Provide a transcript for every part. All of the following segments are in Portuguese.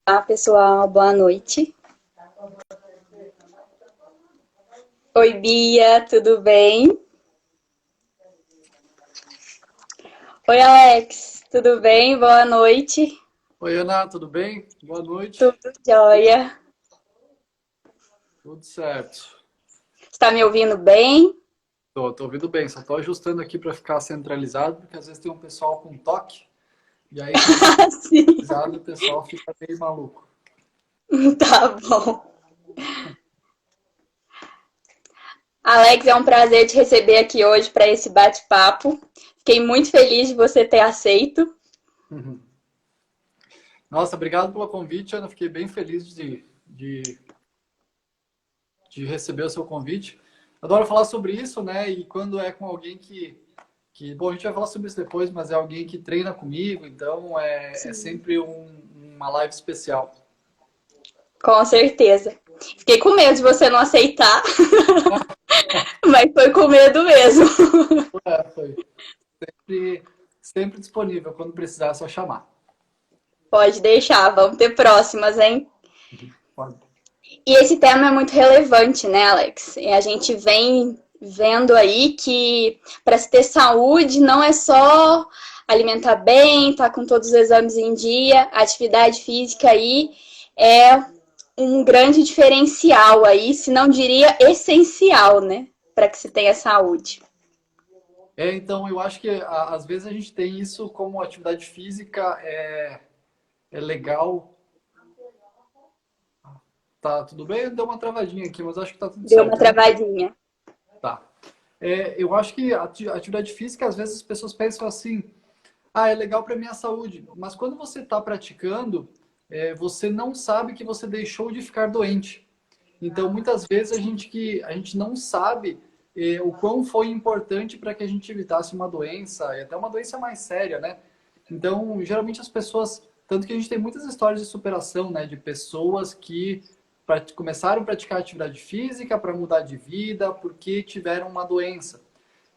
Olá, pessoal, boa noite. Oi, Bia, tudo bem? Oi, Alex, tudo bem? Boa noite. Oi, Ana, tudo bem? Boa noite. Tudo jóia. Tudo certo. Está me ouvindo bem? Tô ouvindo bem, só tô ajustando aqui para ficar centralizado, porque às vezes tem um pessoal com toque, e aí quando fica Sim, centralizado, o pessoal fica meio maluco. tá bom. Alex, é um prazer te receber aqui hoje para esse bate-papo. Fiquei muito feliz de você ter aceito. Uhum. Nossa, obrigado pelo convite, Ana. Fiquei bem feliz de receber o seu convite. Adoro falar sobre isso, né? E quando é com alguém bom, a gente vai falar sobre isso depois, mas é alguém que treina comigo, então é Sim. sempre uma live especial. Com certeza. Fiquei com medo de você não aceitar, mas foi com medo mesmo. Foi sempre disponível, quando precisar, é só chamar. Pode deixar, vamos ter próximas, hein? Pode. E esse tema é muito relevante, né, Alex? E a gente vem vendo aí que para se ter saúde não é só alimentar bem, estar com todos os exames em dia, a atividade física aí é um grande diferencial aí, se não diria essencial, né, para que se tenha saúde. Então, eu acho que às vezes a gente tem isso como atividade física, é legal. Tá tudo bem? Deu uma travadinha aqui, mas acho que tá tudo Deu uma certo, né? travadinha. Tá. Eu acho que a atividade física, às vezes as pessoas pensam assim, é legal para minha saúde, mas quando você está praticando, você não sabe que você deixou de ficar doente. Então, muitas vezes a gente não sabe o quão foi importante para que a gente evitasse uma doença, e até uma doença mais séria, né? Então, geralmente as pessoas, tanto que a gente tem muitas histórias de superação, né, de pessoas que começaram a praticar atividade física para mudar de vida porque tiveram uma doença.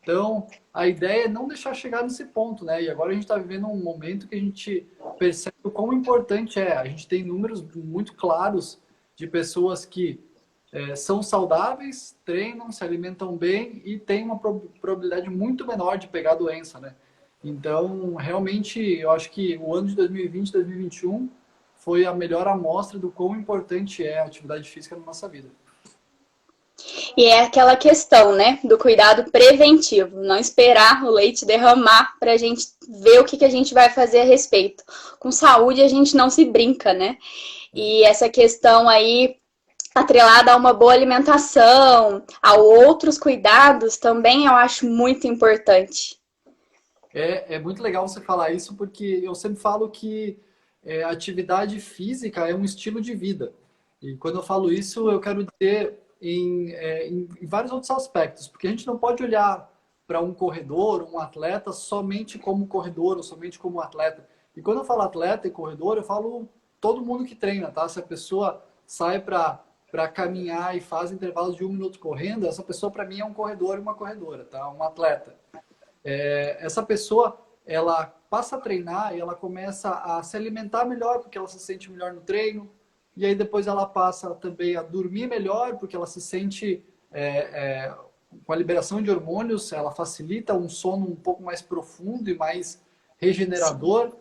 Então, a ideia é não deixar chegar nesse ponto, né? E agora a gente está vivendo um momento que a gente percebe o quão importante é. A gente tem números muito claros de pessoas que são saudáveis, treinam, se alimentam bem e têm uma probabilidade muito menor de pegar a doença, né? Então, realmente, eu acho que o ano de 2020, 2021 foi a melhor amostra do quão importante é a atividade física na nossa vida. E é aquela questão, né, do cuidado preventivo, não esperar o leite derramar para a gente ver o que a gente vai fazer a respeito. Com saúde a gente não se brinca, né? E essa questão aí atrelada a uma boa alimentação, a outros cuidados, também eu acho muito importante. É muito legal você falar isso, porque eu sempre falo que a atividade física é um estilo de vida. E quando eu falo isso, eu quero dizer em vários outros aspectos, porque a gente não pode olhar para um corredor, um atleta, somente como corredor ou somente como atleta. E quando eu falo atleta e corredor, eu falo todo mundo que treina, tá? Se a pessoa sai para caminhar e faz intervalos de 1 minuto correndo, essa pessoa para mim é um corredor e uma corredora, tá? Um atleta. Essa pessoa, ela passa a treinar e ela começa a se alimentar melhor porque ela se sente melhor no treino, e aí depois ela passa também a dormir melhor porque ela se sente com a liberação de hormônios, ela facilita um sono um pouco mais profundo e mais Sim. regenerador.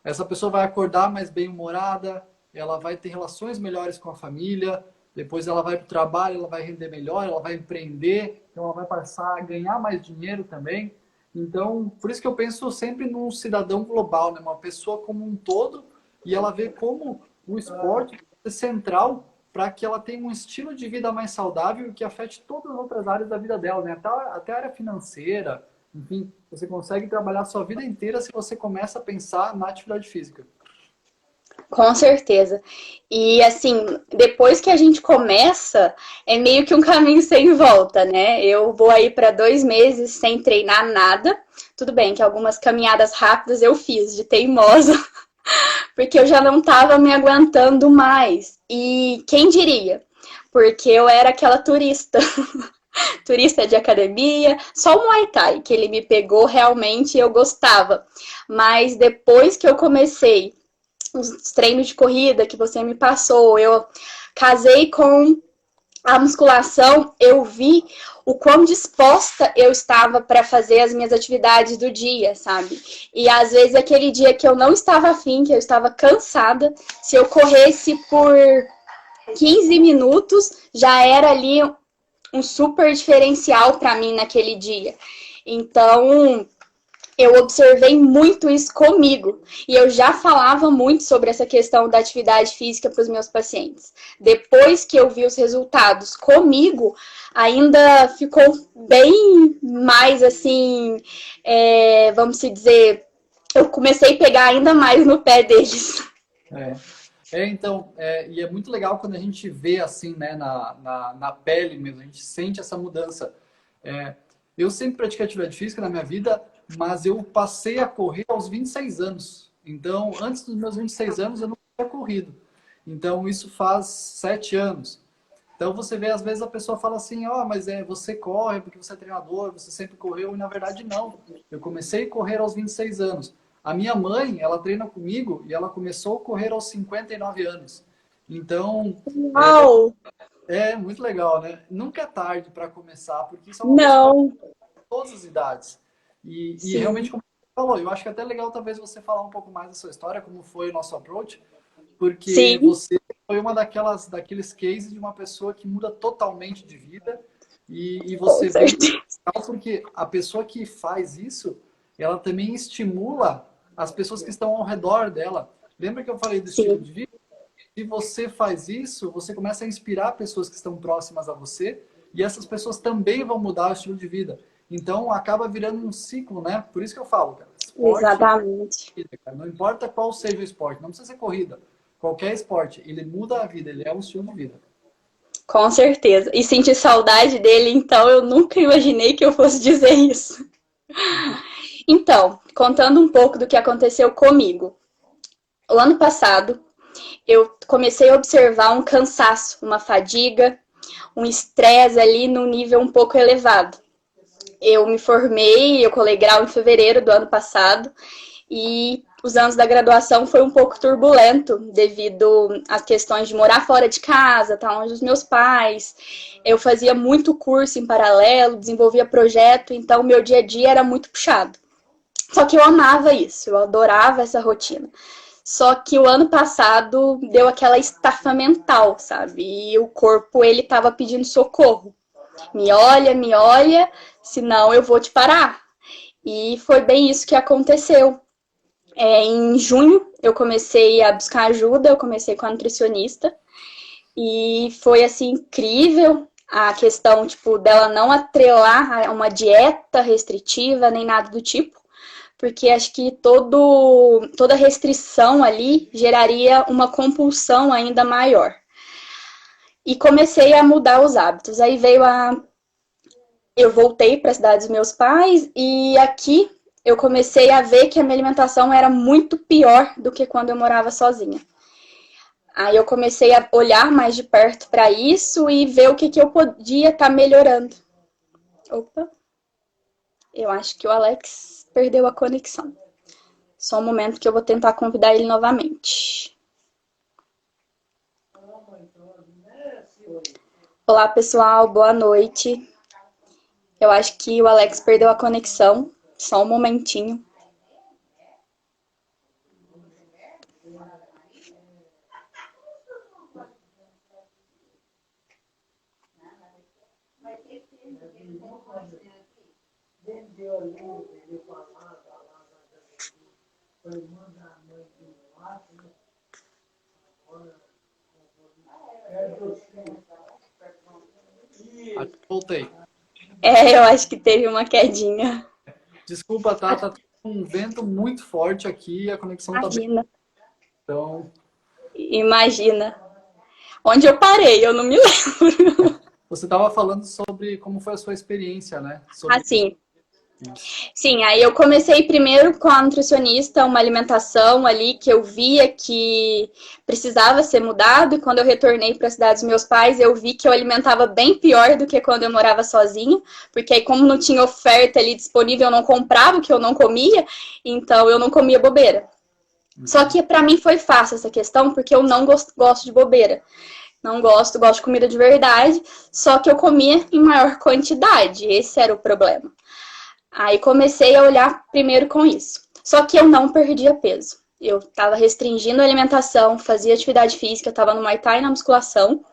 Essa pessoa vai acordar mais bem-humorada, ela vai ter relações melhores com a família, depois ela vai para o trabalho, ela vai render melhor, ela vai empreender, então ela vai passar a ganhar mais dinheiro também. Então, por isso que eu penso sempre num cidadão global, né? Uma pessoa como um todo, e ela vê como o esporte é central para que ela tenha um estilo de vida mais saudável que afete todas as outras áreas da vida dela, né? Até a área financeira, enfim, você consegue trabalhar a sua vida inteira se você começa a pensar na atividade física. Com certeza. E assim, depois que a gente começa, é meio que um caminho sem volta, né? Eu vou aí para 2 meses sem treinar nada. Tudo bem que algumas caminhadas rápidas eu fiz de teimosa, porque eu já não estava me aguentando mais. E quem diria? Porque eu era aquela turista, turista de academia, só o Muay Thai, que ele me pegou realmente e eu gostava. Mas depois que eu comecei os treinos de corrida que você me passou, eu casei com a musculação, eu vi o quão disposta eu estava para fazer as minhas atividades do dia, sabe? E às vezes aquele dia que eu não estava afim, que eu estava cansada, se eu corresse por 15 minutos, já era ali um super diferencial para mim naquele dia. Então, eu observei muito isso comigo. E eu já falava muito sobre essa questão da atividade física para os meus pacientes. Depois que eu vi os resultados comigo, ainda ficou bem mais assim, vamos dizer, eu comecei a pegar ainda mais no pé deles. É. Então, e é muito legal quando a gente vê assim, né, na pele mesmo, a gente sente essa mudança. Eu sempre pratiquei atividade física na minha vida, mas eu passei a correr aos 26 anos. Então, antes dos meus 26 anos, eu não tinha corrido. Então, isso faz 7 anos. Então, você vê, às vezes, a pessoa fala assim, mas você corre porque você é treinador, você sempre correu, e na verdade não. Eu comecei a correr aos 26 anos. A minha mãe, ela treina comigo e ela começou a correr aos 59 anos. Então, Uau! é muito legal, né? Nunca é tarde para começar, porque isso é uma coisa que Não! todas as idades. E realmente, Sim, como você falou, eu acho que é até legal talvez você falar um pouco mais da sua história, como foi o nosso approach, porque sim, você foi uma daqueles cases de uma pessoa que muda totalmente de vida e com você vê certeza. porque a pessoa que faz isso, ela também estimula as pessoas que estão ao redor dela. Lembra que eu falei do estilo Sim, de vida? Se você faz isso, você começa a inspirar pessoas que estão próximas a você e essas pessoas também vão mudar o estilo de vida. Então, acaba virando um ciclo, né? Por isso que eu falo, cara, esporte, exatamente. cara, não importa qual seja o esporte, não precisa ser corrida. Qualquer esporte, ele muda a vida, ele é um estilo de vida. Com certeza. E sentir saudade dele, então eu nunca imaginei que eu fosse dizer isso. Então, contando um pouco do que aconteceu comigo. O ano passado, eu comecei a observar um cansaço, uma fadiga, um estresse ali num nível um pouco elevado. Eu me formei, eu colei grau em fevereiro do ano passado e os anos da graduação foi um pouco turbulento devido às questões de morar fora de casa, tá longe dos meus pais. Eu fazia muito curso em paralelo, desenvolvia projeto, então meu dia a dia era muito puxado. Só que eu amava isso, eu adorava essa rotina. Só que o ano passado deu aquela estafa mental, sabe? E o corpo, ele tava pedindo socorro. Me olha, senão eu vou te parar. E foi bem isso que aconteceu. Em junho, eu comecei a buscar ajuda, eu comecei com a nutricionista. E foi, assim, incrível a questão, tipo, dela não atrelar a uma dieta restritiva, nem nada do tipo. Porque acho que toda restrição ali geraria uma compulsão ainda maior. E comecei a mudar os hábitos. Aí veio a eu voltei para a cidade dos meus pais e aqui eu comecei a ver que a minha alimentação era muito pior do que quando eu morava sozinha. Aí eu comecei a olhar mais de perto para isso e ver o que eu podia estar melhorando. Opa, eu acho que o Alex perdeu a conexão. Só um momento que eu vou tentar convidar ele novamente. Olá, pessoal, boa noite. Eu acho que o Alex perdeu a conexão. Só um momentinho. Voltei. Eu acho que teve uma quedinha. Desculpa, tá um vento muito forte aqui e a conexão tá bem. Imagina. Então, Imagina. Onde eu parei, eu não me lembro. Você estava falando sobre como foi a sua experiência, né? Sobre Assim, isso. sim, aí eu comecei primeiro com a nutricionista, uma alimentação ali que eu via que precisava ser mudado, e quando eu retornei para a cidade dos meus pais, eu vi que eu alimentava bem pior do que quando eu morava sozinha, porque aí como não tinha oferta ali disponível, eu não comprava o que eu não comia, então eu não comia bobeira. Só que para mim foi fácil essa questão, porque eu não gosto de bobeira. Não gosto, gosto de comida de verdade, só que eu comia em maior quantidade, esse era o problema. Aí comecei a olhar primeiro com isso. Só que eu não perdia peso. Eu estava restringindo a alimentação, fazia atividade física, estava no Muay Thai, na musculação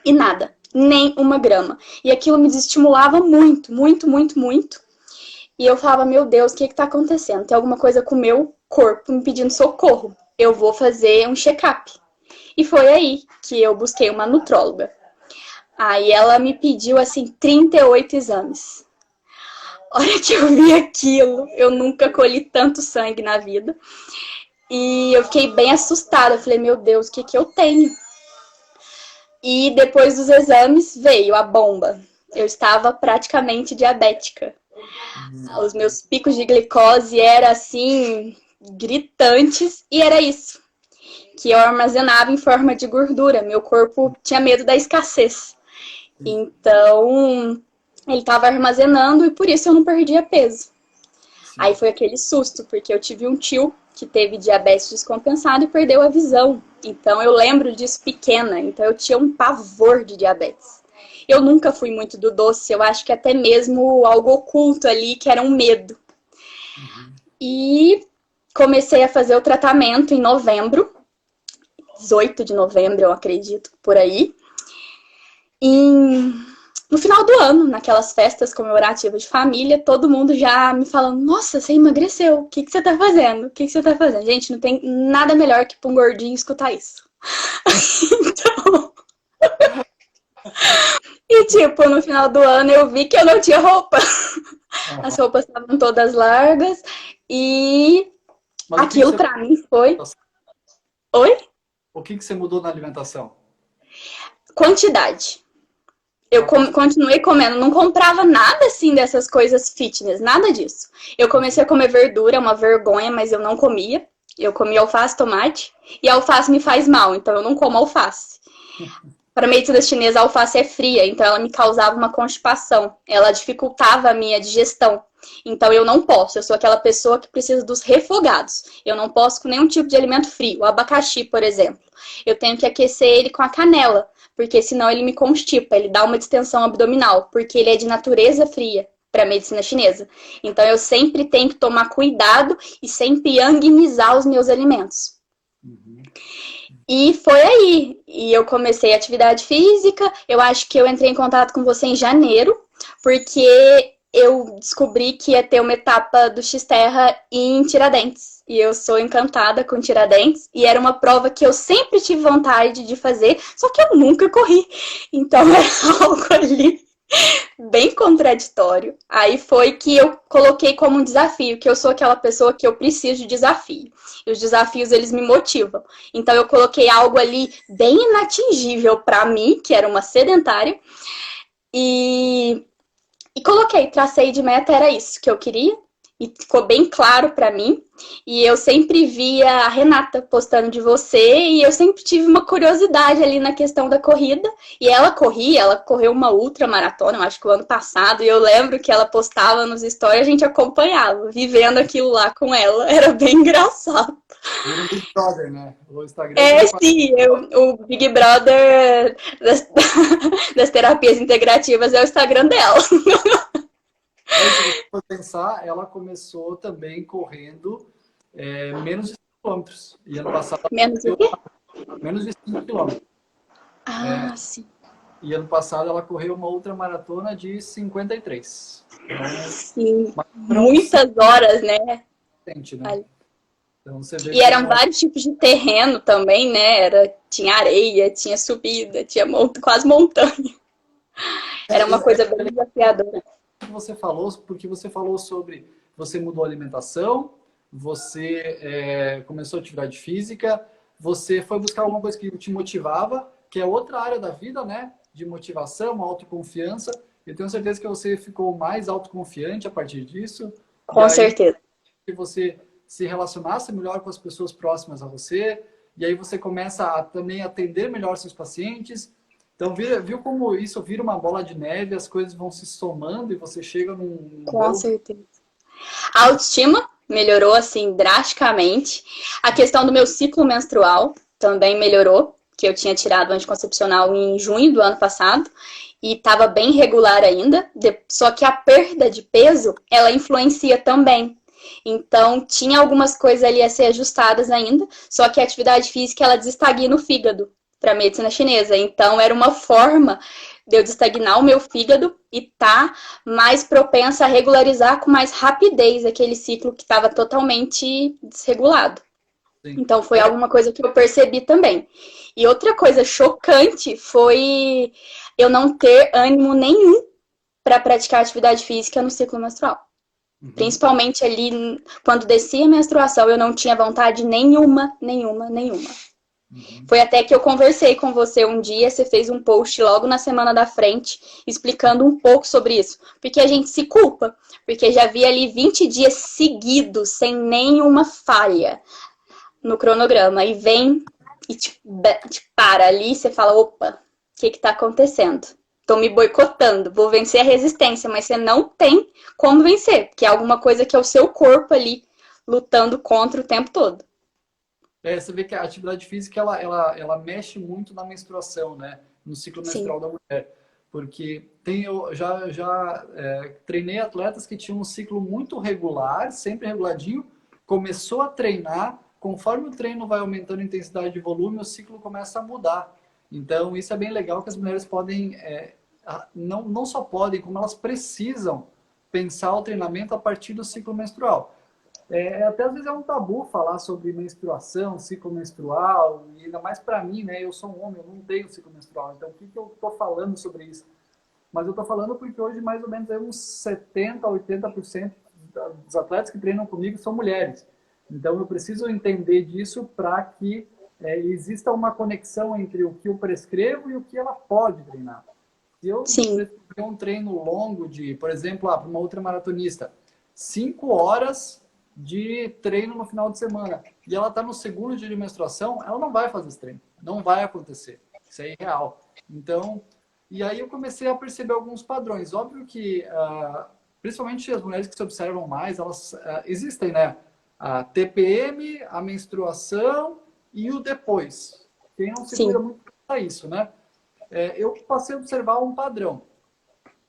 e nada, nem uma grama. E aquilo me desestimulava muito, muito, muito, muito. E eu falava, meu Deus, o que está acontecendo? Tem alguma coisa com o meu corpo me pedindo socorro. Eu vou fazer um check-up. E foi aí que eu busquei uma nutróloga. Aí ela me pediu, assim, 38 exames. A hora que eu vi aquilo, eu nunca colhi tanto sangue na vida. E eu fiquei bem assustada. Eu falei, meu Deus, o que que eu tenho? E depois dos exames veio a bomba. Eu estava praticamente diabética. Os meus picos de glicose eram assim, gritantes, e era isso. Que eu armazenava em forma de gordura. Meu corpo tinha medo da escassez. Então, ele estava armazenando e por isso eu não perdia peso. Sim. Aí foi aquele susto, porque eu tive um tio que teve diabetes descompensado e perdeu a visão. Então eu lembro disso pequena, então eu tinha um pavor de diabetes. Eu nunca fui muito do doce, eu acho que até mesmo algo oculto ali, que era um medo. E comecei a fazer o tratamento em novembro, 18 de novembro, eu acredito, por aí. No final do ano, naquelas festas comemorativas de família, todo mundo já me falando, nossa, você emagreceu, o que que você tá fazendo? O que que você tá fazendo? Gente, não tem nada melhor que pra um gordinho escutar isso. Então... E tipo, no final do ano eu vi que eu não tinha roupa. As roupas estavam todas largas e Mas aquilo pra mim foi... Oi? O que você mudou na alimentação? Quantidade. Eu continuei comendo, não comprava nada assim dessas coisas fitness, nada disso. Eu comecei a comer verdura, uma vergonha, mas eu não comia. Eu comia alface, tomate, e a alface me faz mal, então eu não como alface. Para a medicina chinesa, a alface é fria, então ela me causava uma constipação. Ela dificultava a minha digestão. Então eu não posso, eu sou aquela pessoa que precisa dos refogados. Eu não posso com nenhum tipo de alimento frio. O abacaxi, por exemplo. Eu tenho que aquecer ele com a canela, porque senão ele me constipa, ele dá uma distensão abdominal, porque ele é de natureza fria para a medicina chinesa. Então eu sempre tenho que tomar cuidado e sempre yanguinizar os meus alimentos. E foi aí. E eu comecei a atividade física. Eu acho que eu entrei em contato com você em janeiro, porque eu descobri que ia ter uma etapa do X-Terra em Tiradentes. E eu sou encantada com Tiradentes. E era uma prova que eu sempre tive vontade de fazer, só que eu nunca corri. Então era algo ali bem contraditório. Aí foi que eu coloquei como um desafio, que eu sou aquela pessoa que eu preciso de desafio. E os desafios, eles me motivam. Então eu coloquei algo ali bem inatingível para mim, que era uma sedentária, e coloquei, tracei de meta, era isso que eu queria. E ficou bem claro para mim. E eu sempre via a Renata postando de você. E eu sempre tive uma curiosidade ali na questão da corrida. E ela corria, ela correu uma ultramaratona, eu acho que o ano passado. E eu lembro que ela postava nos stories, a gente acompanhava, vivendo aquilo lá com ela. Era bem engraçado. Vira um Big Brother, né? O Instagram Sim, o Big Brother das terapias integrativas é o Instagram dela. Mas, se você for pensar, ela começou também correndo menos de 5 quilômetros. E ano passado Menos o quê? menos de 5 quilômetros. Ah, sim. E ano passado ela correu uma outra maratona de 53. Sim, Então, muitas horas, né? né? Então, você vê E eram como vários tipos de terreno também, né? Tinha areia, tinha subida, tinha quase montanha. Era uma coisa bem desafiadora. você falou, porque você falou sobre você mudou a alimentação, você começou a atividade física, você foi buscar alguma coisa que te motivava, que é outra área da vida, né? De motivação, autoconfiança. Eu tenho certeza que você ficou mais autoconfiante a partir disso. E Com aí certeza. que você se relacionasse melhor com as pessoas próximas a você. E aí você começa a também atender melhor seus pacientes. Então, viu como isso vira uma bola de neve, as coisas vão se somando e você chega num Com bolo. certeza. A autoestima melhorou assim drasticamente. A questão do meu ciclo menstrual também melhorou, que eu tinha tirado o anticoncepcional em junho do ano passado e estava bem regular ainda. Só que a perda de peso, ela influencia também. Então, tinha algumas coisas ali a ser ajustadas ainda, só que a atividade física ela desestagna o fígado para a medicina chinesa. Então, era uma forma de eu desestagnar o meu fígado e tá mais propensa a regularizar com mais rapidez aquele ciclo que estava totalmente desregulado. Assim. Então, foi alguma coisa que eu percebi também. E outra coisa chocante foi eu não ter ânimo nenhum para praticar atividade física no ciclo menstrual. Uhum. Principalmente ali, quando descia a menstruação, eu não tinha vontade nenhuma, nenhuma, nenhuma. Uhum. Foi até que eu conversei com você um dia, você fez um post logo na semana da frente, explicando um pouco sobre isso. Porque a gente se culpa, porque já vi ali 20 dias seguidos, sem nenhuma falha no cronograma. E vem e te para ali, você fala, opa, o que tá acontecendo? Tô me boicotando, vou vencer a resistência, mas você não tem como vencer, porque é alguma coisa que é o seu corpo ali lutando contra o tempo todo. Você vê que a atividade física ela mexe muito na menstruação, né? No ciclo Sim, menstrual da mulher. Porque eu já treinei atletas que tinham um ciclo muito regular, sempre reguladinho, começou a treinar, conforme o treino vai aumentando a intensidade de volume, o ciclo começa a mudar. Então, isso é bem legal que as mulheres podem, não só podem, como elas precisam pensar o treinamento a partir do ciclo menstrual. Até às vezes é um tabu falar sobre menstruação, ciclo menstrual, e ainda mais para mim, né? Eu sou um homem, eu não tenho ciclo menstrual, então o que eu estou falando sobre isso? Mas eu estou falando porque hoje mais ou menos uns 70 a 80% dos atletas que treinam comigo são mulheres. Então eu preciso entender disso para que exista uma conexão entre o que eu prescrevo e o que ela pode treinar. Se eu sim, prescrever um treino longo de, por exemplo, para uma outra maratonista, 5 horas de treino no final de semana, e ela está no segundo dia de menstruação, ela não vai fazer esse treino. Não vai acontecer. Isso é irreal. Então, e aí eu comecei a perceber alguns padrões. Óbvio que, principalmente as mulheres que se observam mais, elas existem, né? A TPM, a menstruação e o depois. Quem não se cuida sim, muito para isso, né? Eu passei a observar um padrão.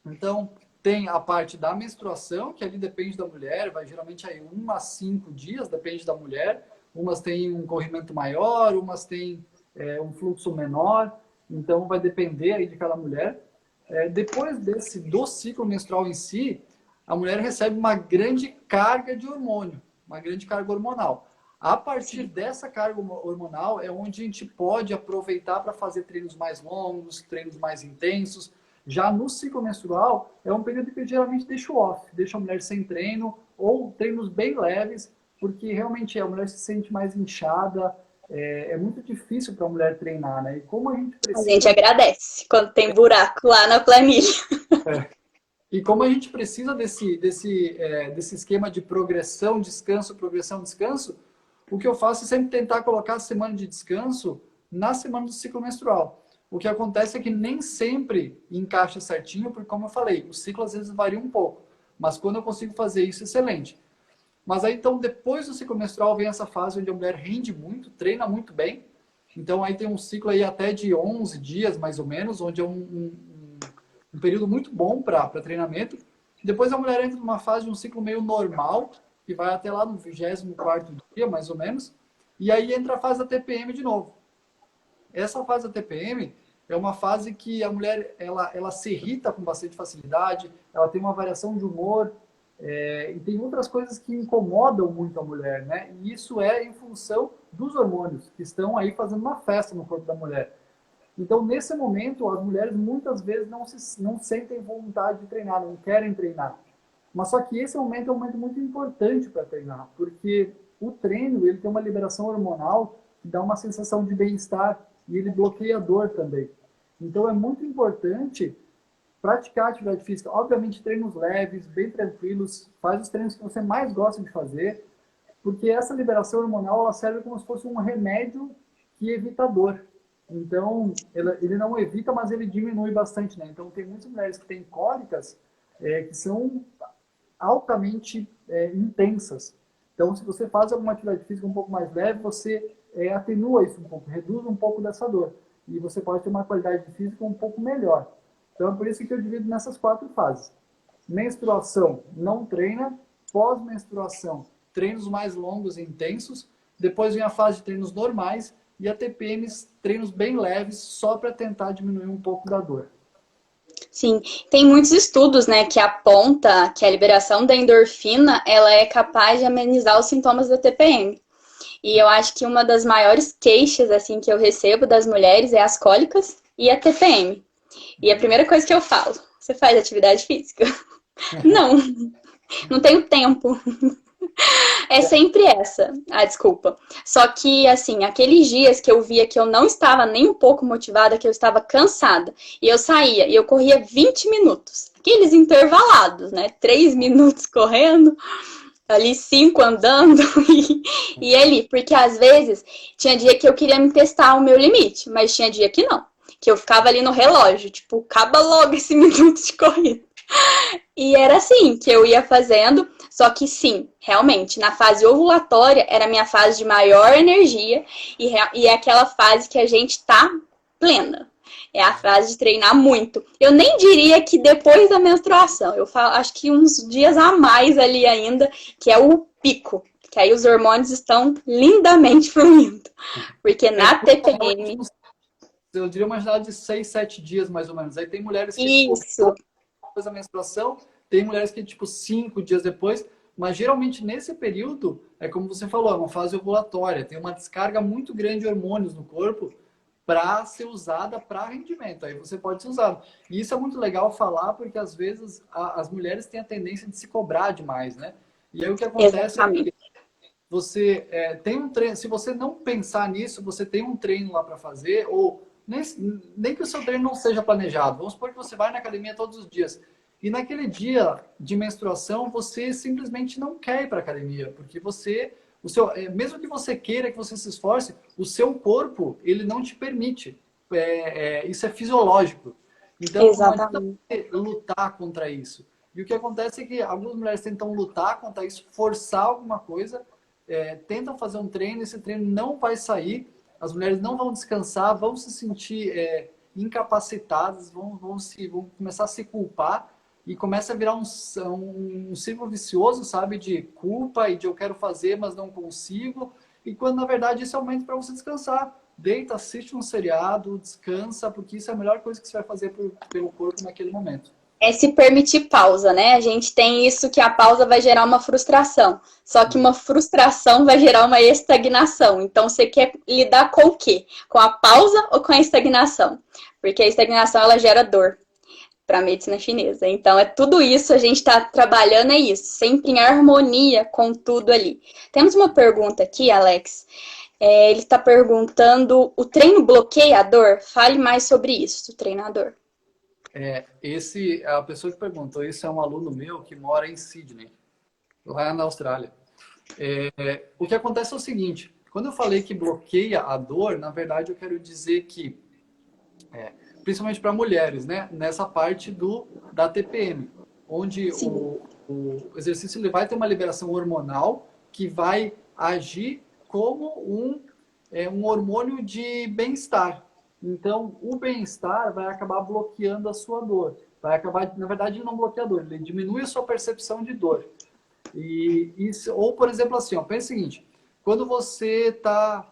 Então, tem a parte da menstruação, que ali depende da mulher, vai geralmente aí 1 a 5 dias, depende da mulher. Umas têm um corrimento maior, umas têm um fluxo menor, então vai depender aí de cada mulher. Depois do ciclo menstrual em si, a mulher recebe uma grande carga de hormônio, uma grande carga hormonal. A partir sim. dessa carga hormonal é onde a gente pode aproveitar para fazer treinos mais longos, treinos mais intensos. Já no ciclo menstrual, é um período que eu geralmente deixo off, deixo a mulher sem treino ou treinos bem leves, porque realmente a mulher se sente mais inchada, é muito difícil para a mulher treinar, né? E como a gente A gente precisa agradece quando tem buraco lá na planilha. E como a gente precisa desse esquema de progressão, descanso, progressão, descanso, o que eu faço é sempre tentar colocar a semana de descanso na semana do ciclo menstrual. O que acontece é que nem sempre encaixa certinho, porque, como eu falei, o ciclo às vezes varia um pouco. Mas quando eu consigo fazer isso, excelente. Mas aí, então, depois do ciclo menstrual, vem essa fase onde a mulher rende muito, treina muito bem. Então, aí tem um ciclo aí até de 11 dias, mais ou menos, onde é um período muito bom para treinamento. Depois a mulher entra numa fase de um ciclo meio normal, que vai até lá no 24º dia, mais ou menos. E aí entra a fase da TPM de novo. Essa fase da TPM é uma fase que a mulher ela se irrita com bastante facilidade, ela tem uma variação de humor, e tem outras coisas que incomodam muito a mulher, né? E isso é em função dos hormônios que estão aí fazendo uma festa no corpo da mulher. Então, nesse momento, as mulheres muitas vezes não sentem vontade de treinar, não querem treinar. Mas só que esse momento é um momento muito importante para treinar, porque o treino ele tem uma liberação hormonal que dá uma sensação de bem-estar e ele bloqueia a dor também. Então é muito importante praticar atividade física. Obviamente treinos leves, bem tranquilos, faz os treinos que você mais gosta de fazer, porque essa liberação hormonal ela serve como se fosse um remédio que evita a dor. Então, ele não evita, mas ele diminui bastante, né? Então, tem muitas mulheres que têm cólicas que são altamente intensas. Então, se você faz alguma atividade física um pouco mais leve, você atenua isso um pouco, reduz um pouco dessa dor. E você pode ter uma qualidade física um pouco melhor. Então, é por isso que eu divido nessas 4 fases. Menstruação, não treina. Pós-menstruação, treinos mais longos e intensos. Depois vem a fase de treinos normais e a TPMs, treinos bem leves, só para tentar diminuir um pouco da dor. Sim, tem muitos estudos, né, que aponta que a liberação da endorfina, ela é capaz de amenizar os sintomas da TPM. E eu acho que uma das maiores queixas, assim, que eu recebo das mulheres é as cólicas e a TPM. E a primeira coisa que eu falo, você faz atividade física? Não, não tenho tempo. É sempre essa a desculpa. Só que, assim, aqueles dias que eu via que eu não estava nem um pouco motivada, que eu estava cansada, e eu saía e eu corria 20 minutos. Aqueles intervalados, né? 3 minutos correndo, ali 5 andando e ali. Porque às vezes tinha dia que eu queria me testar o meu limite, mas tinha dia que não. Que eu ficava ali no relógio, tipo, acaba logo esse minuto de corrida. E era assim que eu ia fazendo, só que sim, realmente, na fase ovulatória era a minha fase de maior energia e é aquela fase que a gente tá plena. É a fase de treinar muito. Eu nem diria que depois da menstruação, eu falo, acho que uns dias a mais ali ainda, que é o pico, que aí os hormônios estão lindamente fluindo. Porque na TPM. Eu diria uma janela de 6, 7 dias, mais ou menos. Aí tem mulheres que, tipo, Isso. depois da menstruação, tem mulheres que, tipo, 5 dias depois, mas geralmente nesse período, é como você falou, é uma fase ovulatória, tem uma descarga muito grande de hormônios no corpo para ser usada para rendimento. Aí você pode ser usado. E isso é muito legal falar, porque às vezes as mulheres têm a tendência de se cobrar demais, né? E aí o que acontece é que Exatamente. você tem um treino, se você não pensar nisso, você tem um treino lá para fazer, ou nem que o seu treino não seja planejado. Vamos supor que você vai na academia todos os dias. E naquele dia de menstruação, você simplesmente não quer ir para a academia, porque mesmo que você queira, que você se esforce, o seu corpo, ele não te permite. Isso é fisiológico. Então, não adianta Exatamente. você lutar contra isso. E o que acontece é que algumas mulheres tentam lutar contra isso, forçar alguma coisa, tentam fazer um treino, esse treino não vai sair, as mulheres não vão descansar, vão se sentir incapacitadas, vão começar a se culpar e começa a virar um círculo vicioso, sabe? De culpa e de eu quero fazer, mas não consigo. E quando, na verdade, isso é um momento para você descansar. Deita, assiste um seriado, descansa, porque isso é a melhor coisa que você vai fazer pelo corpo naquele momento. É se permitir pausa, né? A gente tem isso que a pausa vai gerar uma frustração. Só que uma frustração vai gerar uma estagnação. Então você quer lidar com o quê? Com a pausa ou com a estagnação? Porque a estagnação ela gera dor para a medicina chinesa. Então é tudo isso, a gente está trabalhando é isso, sempre em harmonia com tudo ali. Temos uma pergunta aqui, Alex. Ele está perguntando: o treino bloqueia a dor? Fale mais sobre isso, o treinador. A pessoa que perguntou, isso é um aluno meu que mora em Sydney, lá na Austrália. O que acontece é o seguinte, quando eu falei que bloqueia a dor, na verdade eu quero dizer que, principalmente para mulheres, né, nessa parte da TPM, onde Sim. o exercício ele vai ter uma liberação hormonal que vai agir como um hormônio de bem-estar. Então, o bem-estar vai acabar bloqueando a sua dor. Vai acabar, na verdade, ele não bloqueia a dor, ele diminui a sua percepção de dor. Ou, por exemplo, assim, ó, pensa o seguinte, quando você está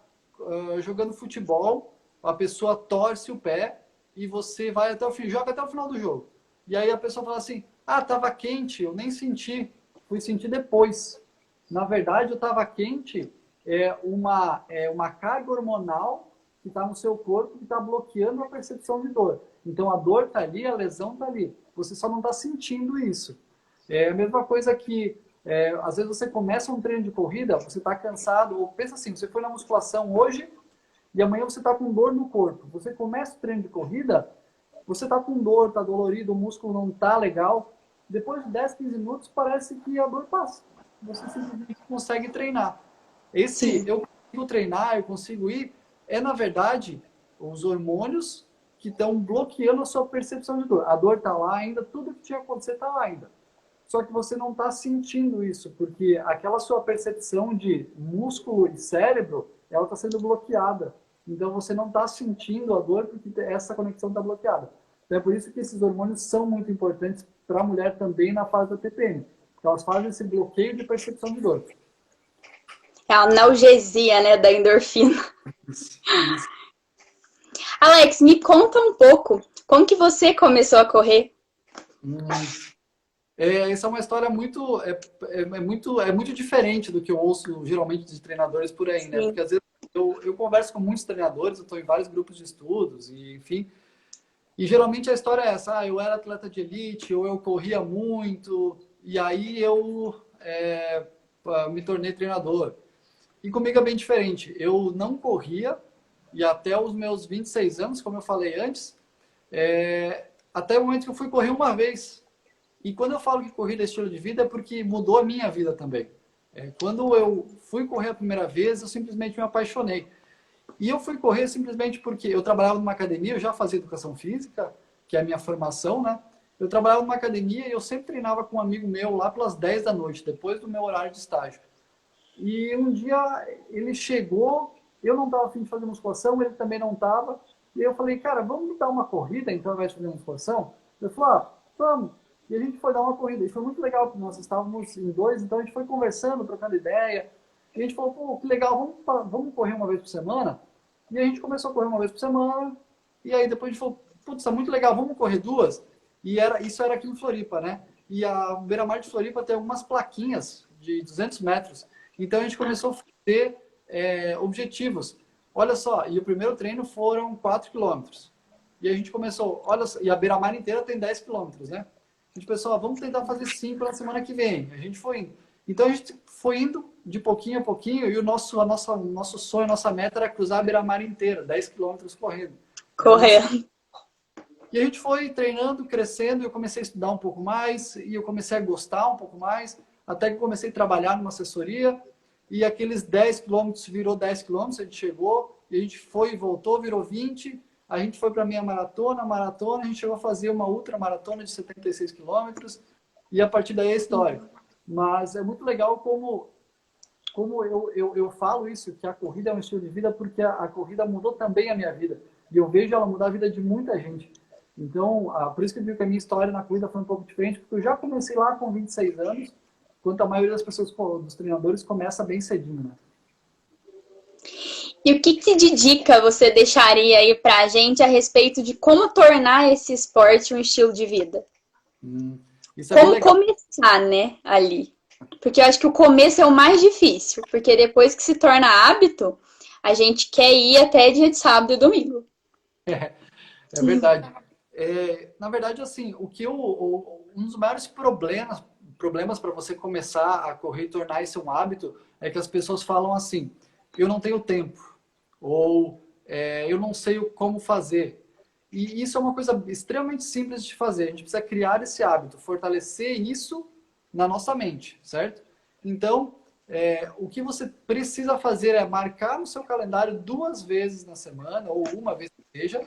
jogando futebol, a pessoa torce o pé e você vai até o fim, joga até o final do jogo. E aí a pessoa fala assim, estava quente, eu nem senti, fui sentir depois. Na verdade, eu estava quente, uma carga hormonal que está no seu corpo que está bloqueando a percepção de dor. Então a dor está ali, a lesão está ali. Você só não está sentindo isso. É a mesma coisa que, às vezes você começa um treino de corrida, você está cansado, ou pensa assim, você foi na musculação hoje, e amanhã você está com dor no corpo. Você começa o treino de corrida, você está com dor, está dolorido, o músculo não está legal. Depois de 10, 15 minutos, parece que a dor passa. Você simplesmente consegue treinar. Esse, Sim. eu consigo treinar, eu consigo ir, é na verdade os hormônios que estão bloqueando a sua percepção de dor. A dor está lá ainda, tudo que tinha acontecido está lá ainda. Só que você não está sentindo isso, porque aquela sua percepção de músculo e cérebro, ela está sendo bloqueada. Então você não está sentindo a dor porque essa conexão está bloqueada. Então é por isso que esses hormônios são muito importantes para a mulher também na fase da TPM. Porque elas fazem esse bloqueio de percepção de dor. É a analgesia, né, da endorfina. Isso. Alex, me conta um pouco, como que você começou a correr? Essa é uma história muito diferente do que eu ouço geralmente de treinadores por aí, né? Sim. Porque às vezes eu converso com muitos treinadores, eu estou em vários grupos de estudos, e enfim. E geralmente a história é essa: eu era atleta de elite, ou eu corria muito, e aí eu me tornei treinador. E comigo é bem diferente. Eu não corria, e até os meus 26 anos, como eu falei antes, até o momento que eu fui correr uma vez. E quando eu falo que corrida é estilo de vida, é porque mudou a minha vida também. Quando eu fui correr a primeira vez, eu simplesmente me apaixonei. E eu fui correr simplesmente porque eu trabalhava numa academia, eu já fazia educação física, que é a minha formação, né? Eu trabalhava numa academia e eu sempre treinava com um amigo meu lá pelas 10 da noite, depois do meu horário de estágio. E um dia ele chegou, eu não estava afim de fazer musculação, ele também não estava. E eu falei, cara, vamos dar uma corrida então, ao invés de fazer musculação? Ele falou, vamos. E a gente foi dar uma corrida. E foi muito legal, porque nós estávamos em dois, então a gente foi conversando, trocando ideia. E a gente falou, pô, que legal, vamos correr uma vez por semana? E a gente começou a correr uma vez por semana. E aí depois a gente falou, putz, tá muito legal, vamos correr duas? E isso era aqui em Floripa, né? E a beira-mar de Floripa tem algumas plaquinhas de 200 metros. Então a gente começou a fazer objetivos. Olha só, e o primeiro treino foram 4 quilômetros. E a gente começou, olha só, e a beira-mar inteira tem 10 quilômetros, né? A gente pensou, vamos tentar fazer 5 na semana que vem. A gente foi indo. Então a gente foi indo de pouquinho a pouquinho, e o nosso sonho, a nossa meta era cruzar a beira-mar inteira, 10 quilômetros correndo. Correndo. E a gente foi treinando, crescendo, e eu comecei a estudar um pouco mais, e eu comecei a gostar um pouco mais, até que eu comecei a trabalhar numa assessoria, e aqueles 10 quilômetros virou 10 quilômetros, a gente chegou, e a gente foi e voltou, virou 20, a gente foi para a minha maratona, a gente chegou a fazer uma ultramaratona de 76 quilômetros, e a partir daí é história. Mas é muito legal como eu falo isso, que a corrida é um estilo de vida, porque a corrida mudou também a minha vida. E eu vejo ela mudar a vida de muita gente. Então, por isso que eu digo que a minha história na corrida foi um pouco diferente, porque eu já comecei lá com 26 anos, enquanto a maioria das pessoas, dos treinadores, começa bem cedinho, né? E o que de dica você deixaria aí pra gente a respeito de como tornar esse esporte um estilo de vida? Isso é bem Como legal. começar, né, ali? Porque eu acho que o começo é o mais difícil, porque depois que se torna hábito, a gente quer ir até dia de sábado e domingo. É verdade. Na verdade, assim, um dos maiores problemas para você começar a correr e tornar isso um hábito é que as pessoas falam assim: eu não tenho tempo, ou eu não sei como fazer. E isso é uma coisa extremamente simples de fazer. A gente precisa criar esse hábito, fortalecer isso na nossa mente, certo? Então, o que você precisa fazer é marcar no seu calendário 2 vezes na semana, ou uma vez que seja,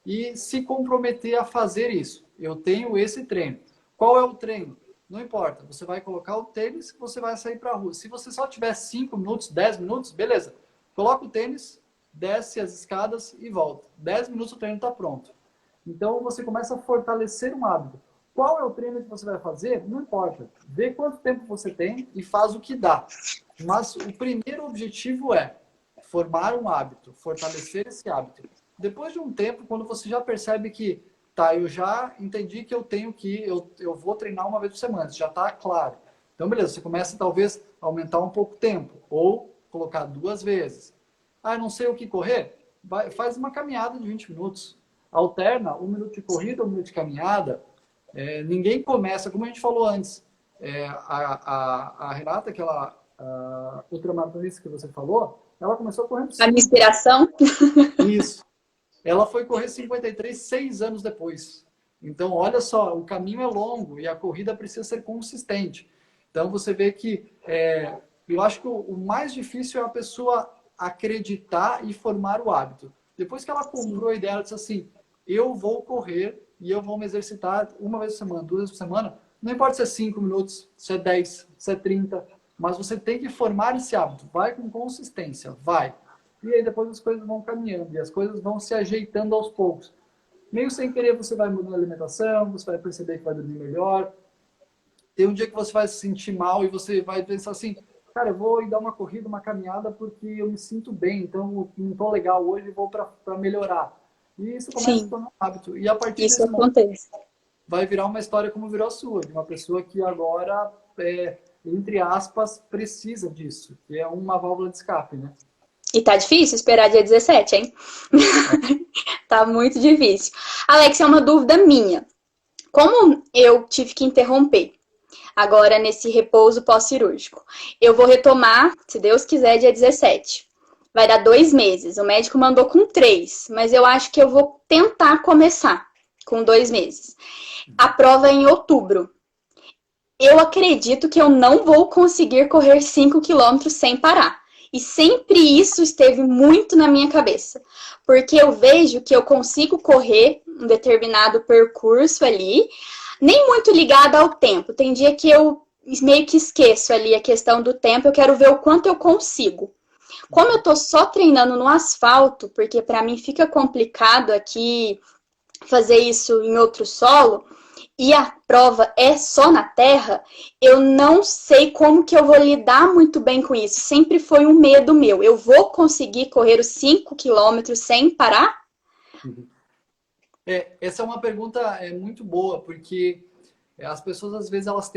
e se comprometer a fazer isso. Eu tenho esse treino. Qual é o treino? Não importa. Você vai colocar o tênis e você vai sair para a rua. Se você só tiver 5 minutos, 10 minutos, beleza. Coloca o tênis, desce as escadas e volta. 10 minutos o treino está pronto. Então você começa a fortalecer um hábito. Qual é o treino que você vai fazer? Não importa. Vê quanto tempo você tem e faz o que dá. Mas o primeiro objetivo é formar um hábito, fortalecer esse hábito. Depois de um tempo, quando você já percebe que, tá, eu já entendi que eu vou treinar uma vez por semana, já está claro. Então, beleza, você começa talvez a aumentar um pouco o tempo, ou colocar 2 vezes. Não sei o que correr? Faz uma caminhada de 20 minutos. Alterna 1 minuto de corrida, 1 minuto de caminhada. Ninguém começa, como a gente falou antes, a Renata, aquela ultramaratonista que você falou, Ela começou correndo A minha 5. inspiração. Isso. Ela foi correr 53 6 anos depois. Então, olha só, o caminho é longo e a corrida precisa ser consistente. Então, você vê que eu acho que o mais difícil é a pessoa acreditar e formar o hábito. Depois que ela Sim. comprou a ideia, ela disse assim, eu vou correr e eu vou me exercitar uma vez por semana, 2 vezes por semana. Não importa se é 5 minutos, se é 10, se é 30, mas você tem que formar esse hábito. Vai com consistência, vai. E aí depois as coisas vão caminhando e as coisas vão se ajeitando aos poucos. Meio sem querer você vai mudando a alimentação, você vai perceber que vai dormir melhor. Tem um dia que você vai se sentir mal e você vai pensar assim, cara, eu vou ir dar uma corrida, uma caminhada porque eu me sinto bem, então não estou legal hoje e vou para melhorar. E isso começa a se Sim, tornar um hábito. E a partir isso desse momento acontece. vai virar uma história como virou a sua, de uma pessoa que agora, entre aspas, precisa disso, que é uma válvula de escape, né? E tá difícil esperar dia 17, hein? Tá muito difícil. Alex, é uma dúvida minha. Como eu tive que interromper agora nesse repouso pós-cirúrgico, eu vou retomar, se Deus quiser, dia 17. Vai dar 2 meses. O médico mandou com 3, mas eu acho que eu vou tentar começar com 2 meses. A prova é em outubro. Eu acredito que eu não vou conseguir correr 5 quilômetros sem parar. E sempre isso esteve muito na minha cabeça. Porque eu vejo que eu consigo correr um determinado percurso ali, nem muito ligada ao tempo. Tem dia que eu meio que esqueço ali a questão do tempo, eu quero ver o quanto eu consigo. Como eu tô só treinando no asfalto, porque para mim fica complicado aqui fazer isso em outro solo, e a prova é só na terra, eu não sei como que eu vou lidar muito bem com isso. Sempre foi um medo meu. Eu vou conseguir correr os 5 quilômetros sem parar? Essa é uma pergunta muito boa, porque as pessoas às vezes elas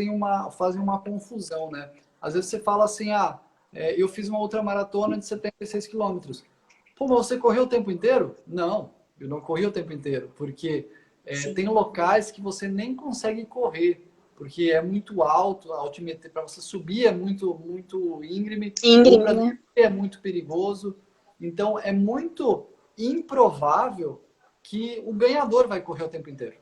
fazem uma confusão, né? Às vezes você fala assim, eu fiz uma ultramaratona de 76 quilômetros. Pô, mas você correu o tempo inteiro? Não, eu não corri o tempo inteiro, porque Sim. tem locais que você nem consegue correr, porque é muito alto, a altimetria para você subir é muito íngreme, ou Íngreme, para né? descer é muito perigoso. Então é muito improvável que o ganhador vai correr o tempo inteiro.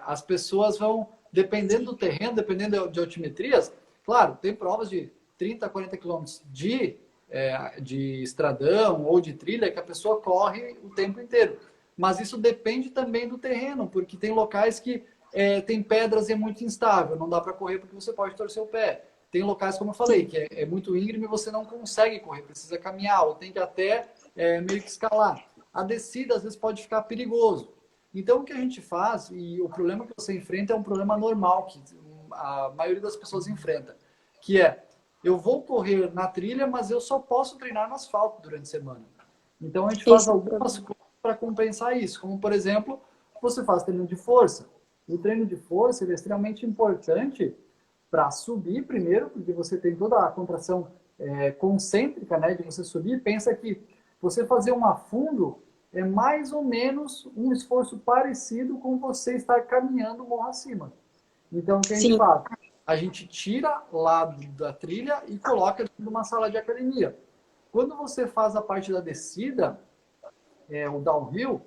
As pessoas vão, dependendo do terreno, dependendo de altimetrias, claro, tem provas de 30, 40 quilômetros de estradão ou de trilha que a pessoa corre o tempo inteiro. Mas isso depende também do terreno, porque tem locais que tem pedras e é muito instável, não dá para correr porque você pode torcer o pé. Tem locais, como eu falei, Sim. que é muito íngreme e você não consegue correr, precisa caminhar, ou tem que até meio que escalar. A descida, às vezes, pode ficar perigoso. Então, o que a gente faz, e o problema que você enfrenta é um problema normal, que a maioria das pessoas enfrenta, que é, eu vou correr na trilha, mas eu só posso treinar no asfalto durante a semana. Então, a gente faz Esse é o algumas problema. coisas para compensar isso, como, por exemplo, você faz treino de força. O treino de força ele é extremamente importante para subir primeiro, porque você tem toda a contração concêntrica, né, de você subir. Pensa que você fazer um afundo é mais ou menos um esforço parecido com você estar caminhando morro acima. Então, o que a gente Sim, faz? A gente tira lá da trilha e coloca dentro de uma sala de academia. Quando você faz a parte da descida, o downhill,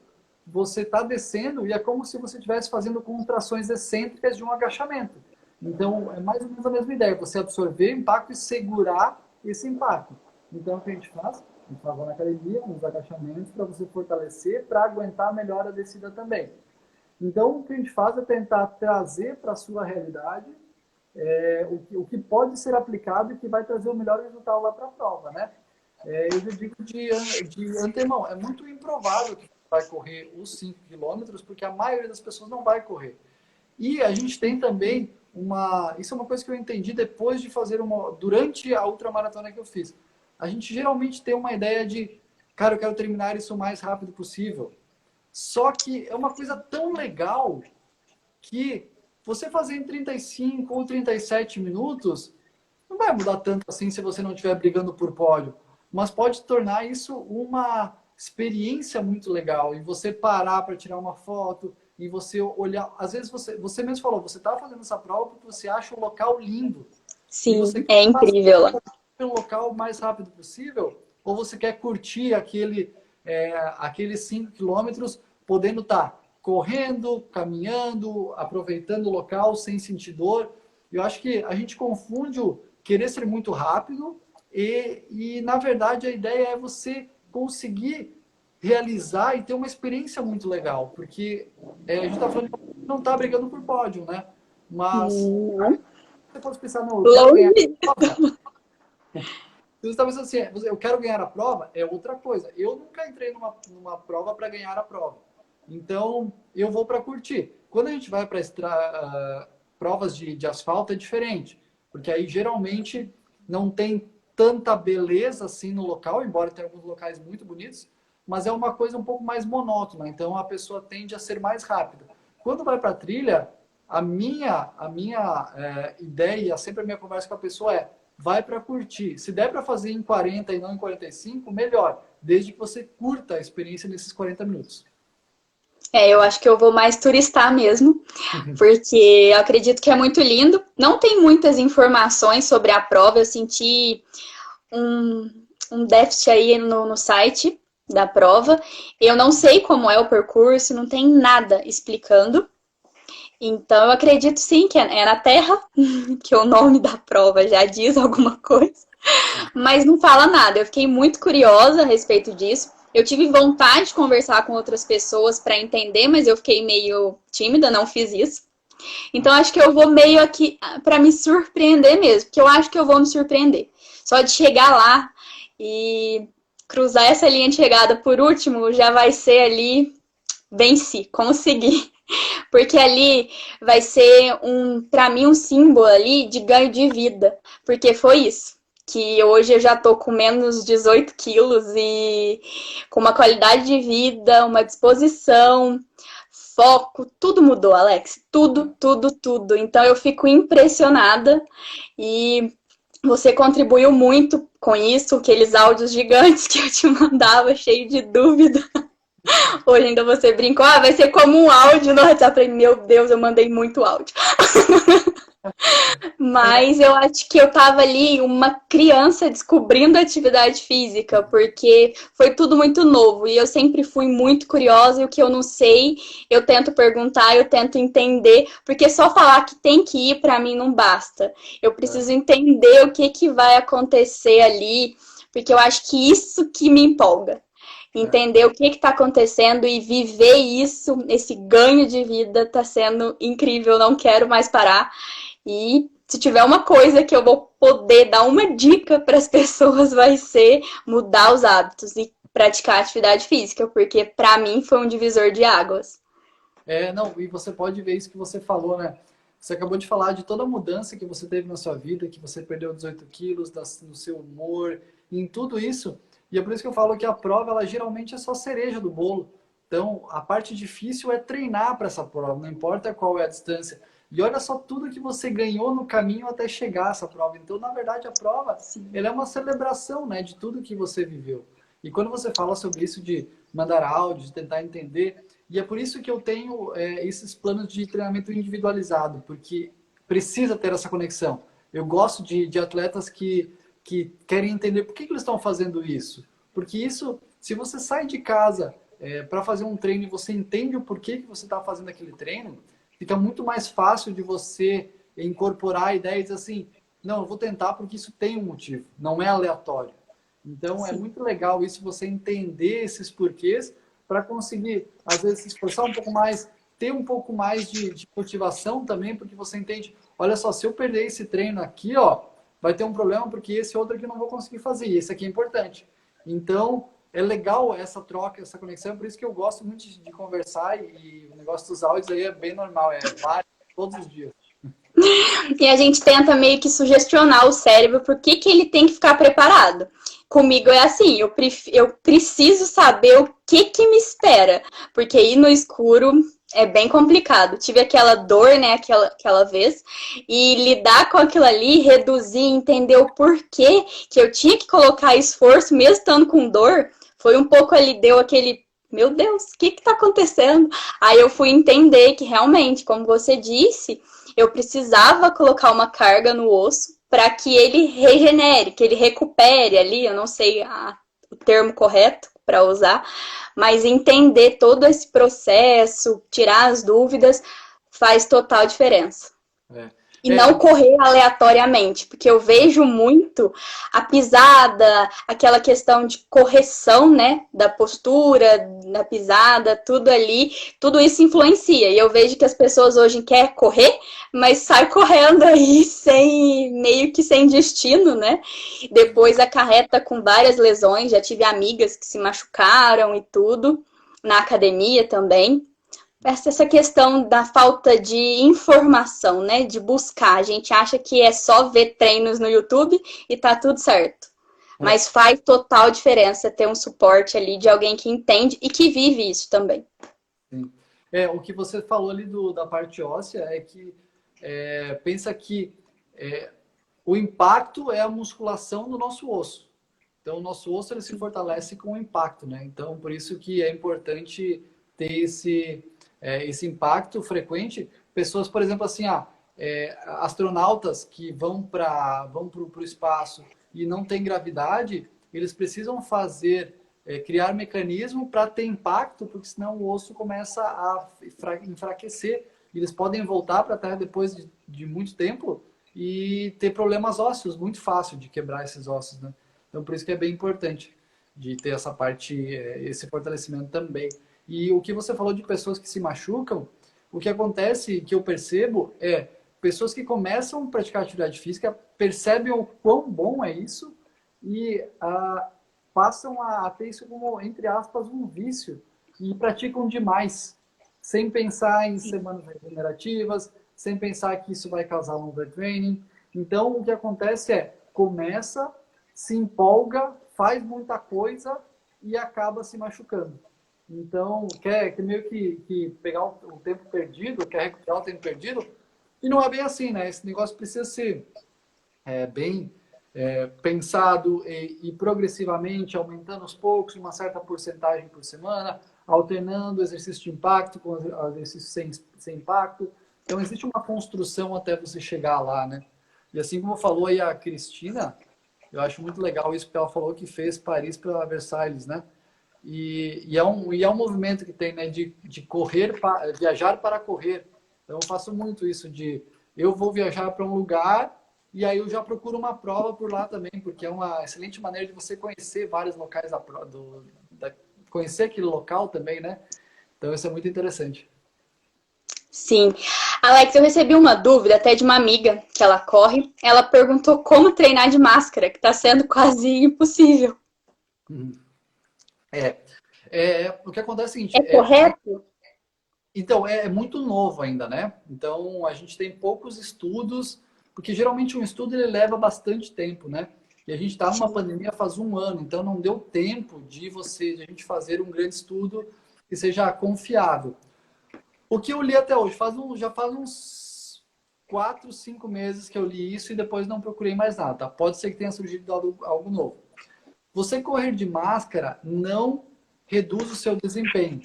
você está descendo e é como se você estivesse fazendo contrações excêntricas de um agachamento. Então, é mais ou menos a mesma ideia, você absorver o impacto e segurar esse impacto. Então, o que a gente faz? A gente faz lá na academia, uns agachamentos para você fortalecer, para aguentar melhor a descida também. Então, o que a gente faz é tentar trazer para a sua realidade o que pode ser aplicado e que vai trazer o melhor resultado lá para a prova, né? Eu já digo de antemão, é muito improvável que vai correr os 5 quilômetros, porque a maioria das pessoas não vai correr. E a gente tem também isso é uma coisa que eu entendi depois de fazer durante a ultramaratona que eu fiz. A gente geralmente tem uma ideia de, cara, eu quero terminar isso o mais rápido possível. Só que é uma coisa tão legal que você fazer em 35 ou 37 minutos não vai mudar tanto assim se você não estiver brigando por pódio. Mas pode tornar isso uma experiência muito legal. E você parar para tirar uma foto e você olhar. Às vezes você mesmo falou, você está fazendo essa prova porque você acha o local lindo. E sim, você é quer fazer incrível lá. pelo local o mais rápido possível, ou você quer curtir aqueles 5 quilômetros, podendo estar correndo, caminhando, aproveitando o local sem sentir dor. Eu acho que a gente confunde o querer ser muito rápido na verdade, a ideia é você conseguir realizar e ter uma experiência muito legal, porque a gente está falando que não está brigando por pódio, né? Mas Não. você pode pensar, não, eu quero ganhar Longe. a prova. Você está pensando assim, eu quero ganhar a prova, é outra coisa. Eu nunca entrei numa prova para ganhar a prova. Então, eu vou para curtir. Quando a gente vai para provas de asfalto, é diferente. Porque aí, geralmente, não tem tanta beleza assim no local, embora tenha alguns locais muito bonitos, mas é uma coisa um pouco mais monótona. Então, a pessoa tende a ser mais rápida. Quando vai para a trilha, a minha ideia, sempre a minha conversa com a pessoa vai para curtir. Se der para fazer em 40 e não em 45, melhor. Desde que você curta a experiência nesses 40 minutos. Eu acho que eu vou mais turistar mesmo, porque eu acredito que é muito lindo. Não tem muitas informações sobre a prova, eu senti um déficit aí no site da prova. Eu não sei como é o percurso, não tem nada explicando. Então, eu acredito sim que é na Terra, que o nome da prova já diz alguma coisa, mas não fala nada. Eu fiquei muito curiosa a respeito disso. Eu tive vontade de conversar com outras pessoas para entender, mas eu fiquei meio tímida, não fiz isso. Então, acho que eu vou meio aqui para me surpreender mesmo, porque eu acho que eu vou me surpreender. Só de chegar lá e cruzar essa linha de chegada por último, já vai ser ali, venci, consegui. Porque ali vai ser para mim, um símbolo ali de ganho de vida. Porque foi isso. Que hoje eu já tô com menos 18 quilos e com uma qualidade de vida, uma disposição, foco, tudo mudou, Alex. Tudo, tudo, tudo. Então eu fico impressionada e você contribuiu muito com isso, aqueles áudios gigantes que eu te mandava, cheio de dúvida. Hoje ainda você brincou, vai ser como um áudio no WhatsApp. Meu Deus, eu mandei muito áudio. Mas eu acho que eu tava ali uma criança descobrindo a atividade física, porque foi tudo muito novo e eu sempre fui muito curiosa e o que eu não sei, eu tento perguntar, eu tento entender, porque só falar que tem que ir para mim não basta. Eu preciso entender o que vai acontecer ali, porque eu acho que isso que me empolga. Entender o que está acontecendo e viver isso, esse ganho de vida, está sendo incrível, não quero mais parar. E se tiver uma coisa que eu vou poder dar uma dica para as pessoas, vai ser mudar os hábitos e praticar atividade física, porque para mim foi um divisor de águas. Não, e você pode ver isso que você falou, né? Você acabou de falar de toda a mudança que você teve na sua vida, que você perdeu 18 quilos, no seu humor, em tudo isso. E é por isso que eu falo que a prova, ela geralmente é só cereja do bolo. Então, a parte difícil é treinar para essa prova, não importa qual é a distância. E olha só tudo que você ganhou no caminho até chegar a essa prova. Então, na verdade, a prova, ela é uma celebração, né, de tudo que você viveu. E quando você fala sobre isso de mandar áudio, de tentar entender, e é por isso que eu tenho esses planos de treinamento individualizado, porque precisa ter essa conexão. Eu gosto de atletas que querem entender por que eles estão fazendo isso. Porque isso, se você sai de casa para fazer um treino e você entende o porquê que você está fazendo aquele treino, fica muito mais fácil de você incorporar ideias assim, não, eu vou tentar porque isso tem um motivo, não é aleatório. Então, é muito legal isso, você entender esses porquês para conseguir, às vezes, se esforçar um pouco mais, ter um pouco mais de motivação também, porque você entende, olha só, se eu perder esse treino aqui, ó, vai ter um problema porque esse outro aqui eu não vou conseguir fazer, e esse aqui é importante. Então, é legal essa troca, essa conexão, por isso que eu gosto muito de conversar e o negócio dos áudios aí é bem normal, vários, todos os dias. E a gente tenta meio que sugestionar o cérebro por que ele tem que ficar preparado. Comigo é assim, eu preciso saber o que me espera, porque ir no escuro é bem complicado. Tive aquela dor, né, aquela vez, e lidar com aquilo ali, reduzir, entender o porquê que eu tinha que colocar esforço, mesmo estando com dor, foi um pouco ali, deu aquele, meu Deus, o que tá acontecendo? Aí eu fui entender que realmente, como você disse, eu precisava colocar uma carga no osso, para que ele regenere, que ele recupere ali, eu não sei o termo correto para usar, mas entender todo esse processo, tirar as dúvidas, faz total diferença. É. E não correr aleatoriamente, porque eu vejo muito a pisada, aquela questão de correção, né, da postura, da pisada, tudo ali, tudo isso influencia. E eu vejo que as pessoas hoje querem correr, mas sai correndo aí sem, meio que sem destino, né? Depois acarreta com várias lesões, já tive amigas que se machucaram e tudo, na academia também. Essa questão da falta de informação, né? De buscar. A gente acha que é só ver treinos no YouTube e tá tudo certo. É. Mas faz total diferença ter um suporte ali de alguém que entende e que vive isso também. Sim. O que você falou ali da parte óssea é que pensa que o impacto é a musculação do nosso osso. Então, o nosso osso ele se fortalece com o impacto, né? Então, por isso que é importante ter esse impacto frequente. Pessoas, por exemplo, assim, astronautas que vão pro espaço e não tem gravidade, eles precisam criar mecanismo para ter impacto, porque senão o osso começa a enfraquecer. Eles podem voltar para a Terra depois de muito tempo e ter problemas ósseos, muito fácil de quebrar esses ossos, né? Então, por isso que é bem importante de ter essa parte, esse fortalecimento também. E o que você falou de pessoas que se machucam, o que acontece, que eu percebo, é pessoas que começam a praticar atividade física, percebem o quão bom é isso e passam a ter isso como, entre aspas, um vício e praticam demais, sem pensar em semanas regenerativas, sem pensar que isso vai causar um overtraining. Então, o que acontece começa, se empolga, faz muita coisa e acaba se machucando. Então, quer meio que pegar o tempo perdido, quer recuperar o tempo perdido, e não é bem assim, né? Esse negócio precisa ser bem pensado e progressivamente, aumentando aos poucos, uma certa porcentagem por semana, alternando exercício de impacto com exercício sem impacto. Então, existe uma construção até você chegar lá, né? E assim como falou aí a Cristina, eu acho muito legal isso, porque ela falou que fez Paris para Versailles, né? E é um movimento que tem, né, de correr, viajar para correr. Então, eu faço muito isso eu vou viajar para um lugar e aí eu já procuro uma prova por lá também, porque é uma excelente maneira de você conhecer vários locais conhecer aquele local também, né? Então, isso é muito interessante. Sim. Alex, eu recebi uma dúvida até de uma amiga que ela corre. Ela perguntou como treinar de máscara, que está sendo quase impossível. Uhum. O que acontece é o seguinte, É correto? então, é muito novo ainda, né? Então, a gente tem poucos estudos, porque geralmente um estudo ele leva bastante tempo, né? E a gente está numa Sim. pandemia faz um ano, então não deu tempo de a gente fazer um grande estudo que seja confiável. O que eu li até hoje, já faz uns 4, 5 meses que eu li isso e depois não procurei mais nada, tá? Pode ser que tenha surgido algo novo. Você correr de máscara não reduz o seu desempenho.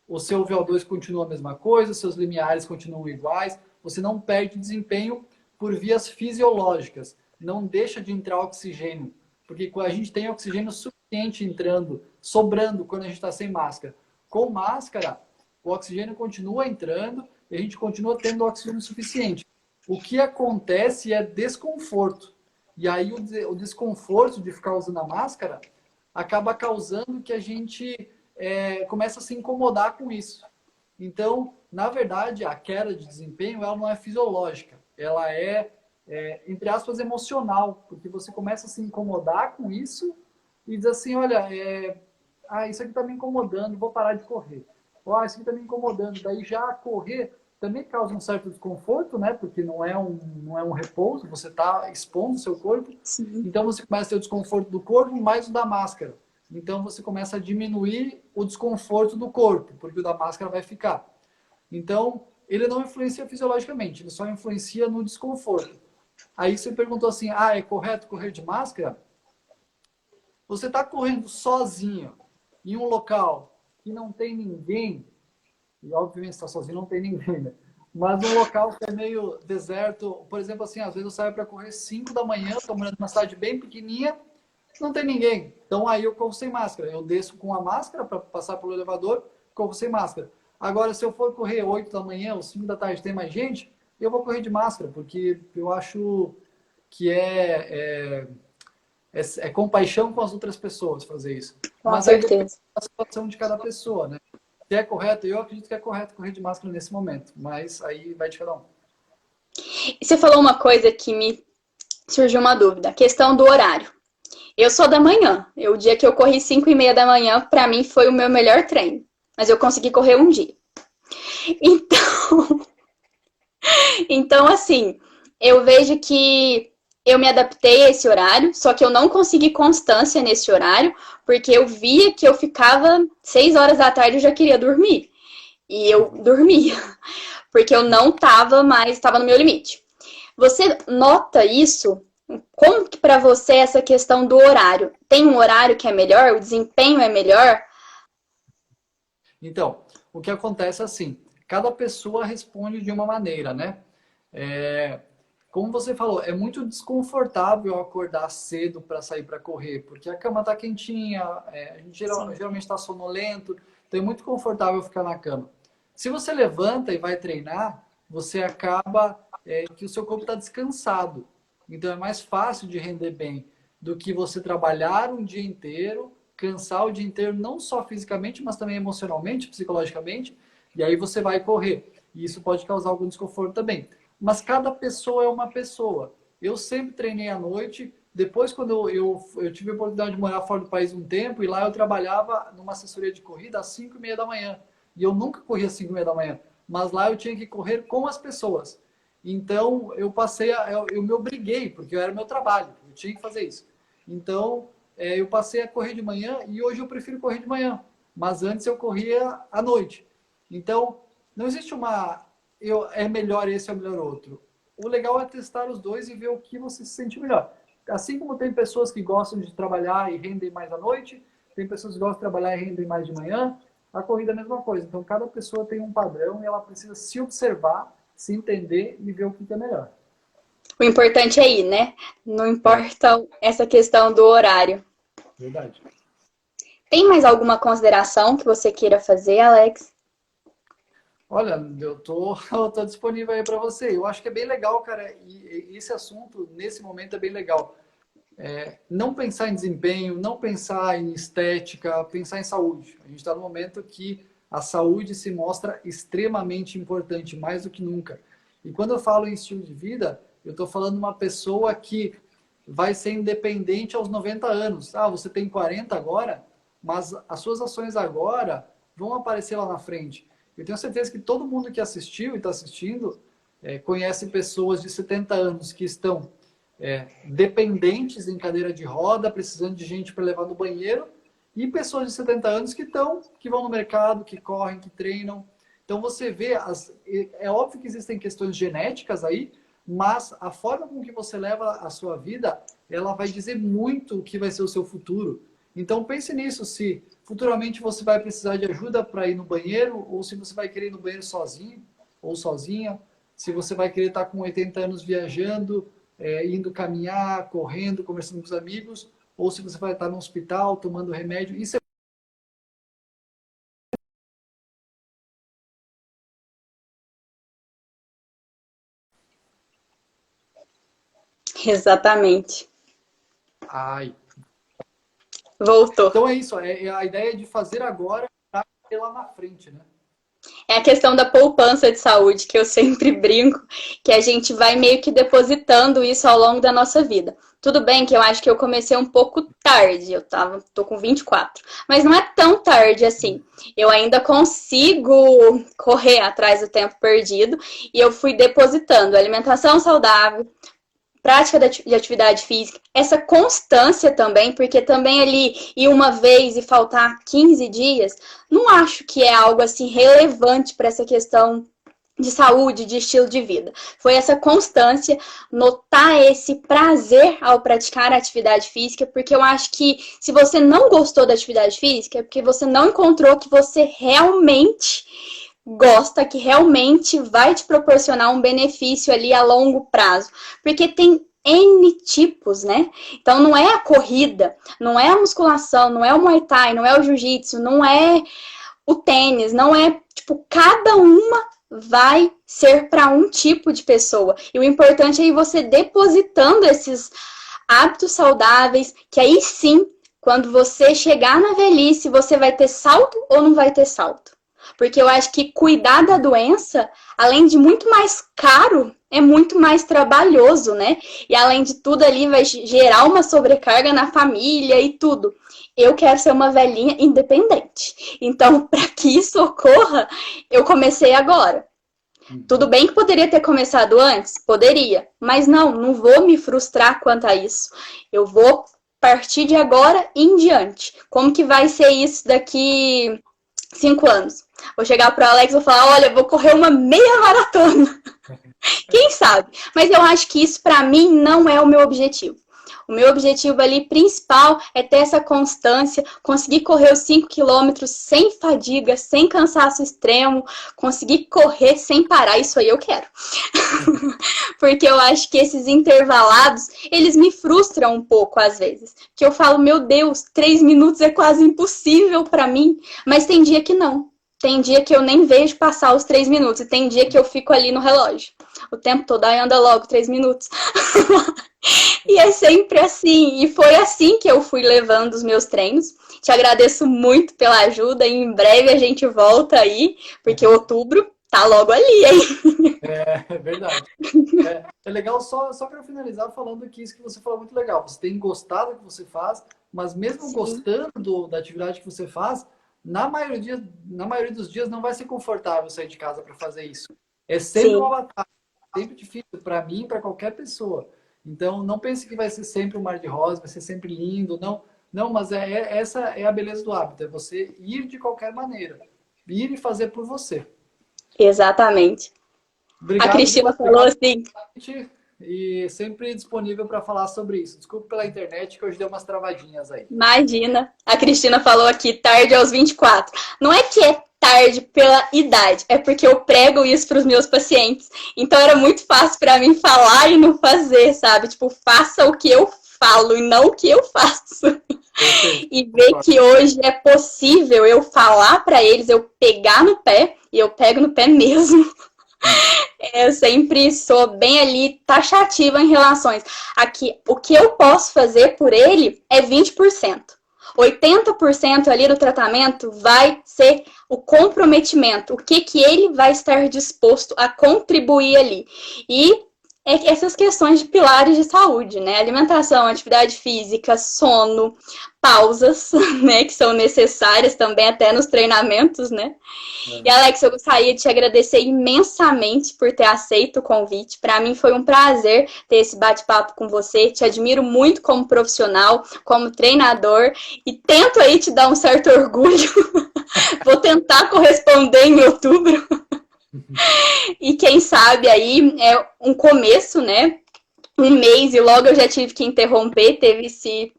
O seu VO2 continua a mesma coisa, seus limiares continuam iguais, você não perde desempenho por vias fisiológicas, não deixa de entrar oxigênio, porque a gente tem oxigênio suficiente entrando, sobrando quando a gente está sem máscara. Com máscara, o oxigênio continua entrando e a gente continua tendo oxigênio suficiente. O que acontece é desconforto. E aí o desconforto de ficar usando a máscara acaba causando que a gente começa a se incomodar com isso. Então, na verdade, a queda de desempenho ela não é fisiológica, ela entre aspas, emocional, porque você começa a se incomodar com isso e diz assim, olha, isso aqui está me incomodando, vou parar de correr. Isso aqui está me incomodando. Daí já correr também causa um certo desconforto, né? Porque não é um repouso, você está expondo o seu corpo. Sim. Então você começa a ter o desconforto do corpo mais o da máscara. Então você começa a diminuir o desconforto do corpo, porque o da máscara vai ficar. Então, ele não influencia fisiologicamente, ele só influencia no desconforto. Aí você perguntou assim, é correto correr de máscara? Você está correndo sozinho em um local que não tem ninguém, e obviamente está sozinho não tem ninguém, né? Mas um local que é meio deserto, por exemplo, assim, às vezes eu saio para correr 5 da manhã, estou morando numa cidade bem pequenininha, não tem ninguém. Então aí eu corro sem máscara. Eu desço com a máscara para passar pelo elevador, corro sem máscara. Agora, se eu for correr 8 da manhã ou 5 da tarde tem mais gente, eu vou correr de máscara, porque eu acho que é compaixão com as outras pessoas fazer isso. Com Mas aí depende certeza. da situação de cada pessoa, né? Se é correto, eu acredito que é correto correr de máscara nesse momento, mas aí vai de cada um. E você falou uma coisa que me surgiu uma dúvida, a questão do horário. Eu sou da manhã. O dia que eu corri 5:30 da manhã, para mim foi o meu melhor treino. Mas eu consegui correr um dia. Então, então assim, eu vejo que eu me adaptei a esse horário, só que eu não consegui constância nesse horário, porque eu via que eu ficava 6 horas da tarde e eu já queria dormir. E eu dormia, porque eu não estava mais, estava no meu limite. Você nota isso? Como que para você é essa questão do horário? Tem um horário que é melhor? O desempenho é melhor? Então, o que acontece é assim, cada pessoa responde de uma maneira, né? É, como você falou, é muito desconfortável acordar cedo para sair para correr, porque a cama está quentinha, a gente Sim. geralmente está sonolento, então é muito confortável ficar na cama. Se você levanta e vai treinar, você acaba que o seu corpo está descansado. Então é mais fácil de render bem do que você trabalhar um dia inteiro, cansar o dia inteiro, não só fisicamente, mas também emocionalmente, psicologicamente, e aí você vai correr. E isso pode causar algum desconforto também. Mas cada pessoa é uma pessoa. Eu sempre treinei à noite. Depois, quando eu tive a oportunidade de morar fora do país um tempo, e lá eu trabalhava numa assessoria de corrida às 5:30 da manhã. E eu nunca corria às 5:30 da manhã. Mas lá eu tinha que correr com as pessoas. Então, eu me obriguei, porque era meu trabalho. Eu tinha que fazer isso. Então, eu passei a correr de manhã e hoje eu prefiro correr de manhã. Mas antes eu corria à noite. Então, não existe é melhor esse ou melhor outro. O legal é testar os dois e ver o que você se sente melhor. Assim como tem pessoas que gostam de trabalhar e rendem mais à noite, tem pessoas que gostam de trabalhar e rendem mais de manhã, a corrida é a mesma coisa. Então, cada pessoa tem um padrão e ela precisa se observar, se entender e ver o que é melhor. O importante é ir, né? Não É, importa essa questão do horário. verdade. Tem mais alguma consideração que você queira fazer, Alex? Olha, eu tô disponível aí para você. Eu acho que é bem legal, cara, e esse assunto, nesse momento, é bem legal. Não pensar em desempenho, não pensar em estética, pensar em saúde. A gente está no momento que a saúde se mostra extremamente importante, mais do que nunca. E quando eu falo em estilo de vida, eu estou falando de uma pessoa que vai ser independente aos 90 anos. Ah, você tem 40 agora, mas as suas ações agora vão aparecer lá na frente. Eu tenho certeza que todo mundo que assistiu e está assistindo conhece pessoas de 70 anos que estão dependentes em cadeira de roda, precisando de gente para levar no banheiro, e pessoas de 70 anos que vão no mercado, que correm, que treinam. Então você vê, é óbvio que existem questões genéticas aí, mas a forma com que você leva a sua vida, ela vai dizer muito o que vai ser o seu futuro. Então pense nisso, se futuramente você vai precisar de ajuda para ir no banheiro, ou se você vai querer ir no banheiro sozinho ou sozinha, se você vai querer estar com 80 anos viajando, indo caminhar, correndo, conversando com os amigos, ou se você vai estar no hospital tomando remédio. Isso é Exatamente. Ai. Voltou. Então é isso, a ideia de fazer agora para ter lá na frente, né? É a questão da poupança de saúde, que eu sempre brinco, que a gente vai meio que depositando isso ao longo da nossa vida. Tudo bem que eu acho que eu comecei um pouco tarde, tô com 24, mas não é tão tarde assim. Eu ainda consigo correr atrás do tempo perdido e eu fui depositando alimentação saudável, prática de atividade física, essa constância também, porque também ali ir uma vez e faltar 15 dias, não acho que é algo assim relevante para essa questão de saúde, de estilo de vida. Foi essa constância, notar esse prazer ao praticar a atividade física, porque eu acho que se você não gostou da atividade física, é porque você não encontrou o que você realmente gosta, que realmente vai te proporcionar um benefício ali a longo prazo. Porque tem N tipos, né? Então não é a corrida, não é a musculação, não é o Muay Thai, não é o jiu-jitsu, não é o tênis, não é, tipo, cada uma vai ser para um tipo de pessoa. E o importante é ir você depositando esses hábitos saudáveis, que aí sim, quando você chegar na velhice, você vai ter salto ou não vai ter salto. Porque eu acho que cuidar da doença, além de muito mais caro, é muito mais trabalhoso, né? E além de tudo ali vai gerar uma sobrecarga na família e tudo. Eu quero ser uma velhinha independente. Então, para que isso ocorra, eu comecei agora. Tudo bem que poderia ter começado antes? Poderia. Mas não vou me frustrar quanto a isso. Eu vou partir de agora em diante. Como que vai ser isso daqui 5 anos? Vou chegar pro Alex e vou falar, olha, vou correr uma meia maratona. Quem sabe? Mas eu acho que isso para mim não é o meu objetivo. O meu objetivo ali principal é ter essa constância, conseguir correr os 5 quilômetros sem fadiga, sem cansaço extremo, conseguir correr sem parar, isso aí eu quero. Porque eu acho que esses intervalados, eles me frustram um pouco às vezes. Que eu falo, meu Deus, 3 minutos é quase impossível para mim, mas tem dia que não. Tem dia que eu nem vejo passar os 3 minutos e tem dia que eu fico ali no relógio. O tempo todo, aí anda logo 3 minutos. E é sempre assim. E foi assim que eu fui levando os meus treinos. Te agradeço muito pela ajuda. E em breve a gente volta aí, porque outubro tá logo ali, hein? É verdade. É legal, só para finalizar, falando que isso que você falou é muito legal. Você tem gostado do que você faz, mas mesmo Sim. gostando da atividade que você faz, na maioria dos dias não vai ser confortável sair de casa para fazer isso. É sempre Sim. uma batalha, sempre difícil para mim, para qualquer pessoa. Então, não pense que vai ser sempre um mar de rosas, vai ser sempre lindo, não, mas essa é a beleza do hábito, é você ir de qualquer maneira, ir e fazer por você. Exatamente. A Obrigado, Cristina Vila, falou assim. e sempre disponível para falar sobre isso. Desculpe pela internet que hoje deu umas travadinhas aí. Imagina. A Cristina falou aqui, tarde aos 24. Não é que é tarde pela idade, é porque eu prego isso para os meus pacientes. Então era muito fácil para mim falar e não fazer, sabe? Tipo, faça o que eu falo e não o que eu faço. E ver que hoje é possível eu falar para eles, eu pegar no pé, e eu pego no pé mesmo. Eu sempre sou bem ali taxativa em relações. Aqui, o que eu posso fazer por ele é 20%. 80% ali do tratamento vai ser o comprometimento, o que ele vai estar disposto a contribuir ali. E essas questões de pilares de saúde, né? Alimentação, atividade física, sono, pausas, né? Que são necessárias também até nos treinamentos, né? E Alex, eu gostaria de te agradecer imensamente por ter aceito o convite. Para mim foi um prazer ter esse bate-papo com você. Te admiro muito como profissional, como treinador e tento aí te dar um certo orgulho. Vou tentar corresponder em outubro. E quem sabe aí é um começo, né? Um mês e logo eu já tive que interromper, teve esse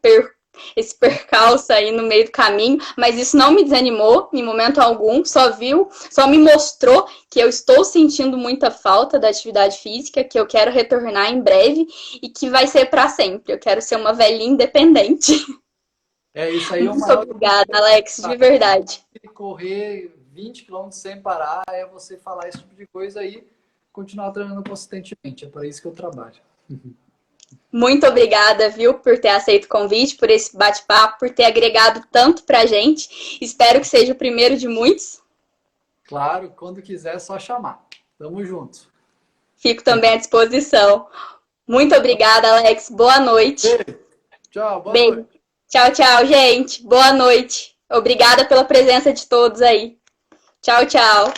percalço aí no meio do caminho, mas isso não me desanimou em momento algum, só me mostrou que eu estou sentindo muita falta da atividade física, que eu quero retornar em breve e que vai ser para sempre. Eu quero ser uma velhinha independente. Isso aí. Muito obrigada, Alex, de verdade. Correr 20 quilômetros sem parar é você falar esse tipo de coisa aí, continuar treinando consistentemente. É para isso que eu trabalho. Muito obrigada, viu, por ter aceito o convite, por esse bate-papo, por ter agregado tanto pra gente. Espero que seja o primeiro de muitos. Claro, quando quiser é só chamar. Tamo junto. Fico também à disposição. Muito obrigada, Alex. Boa noite. Beijo. Tchau, boa noite. Tchau, tchau, gente. Boa noite. Obrigada pela presença de todos aí. Tchau, tchau.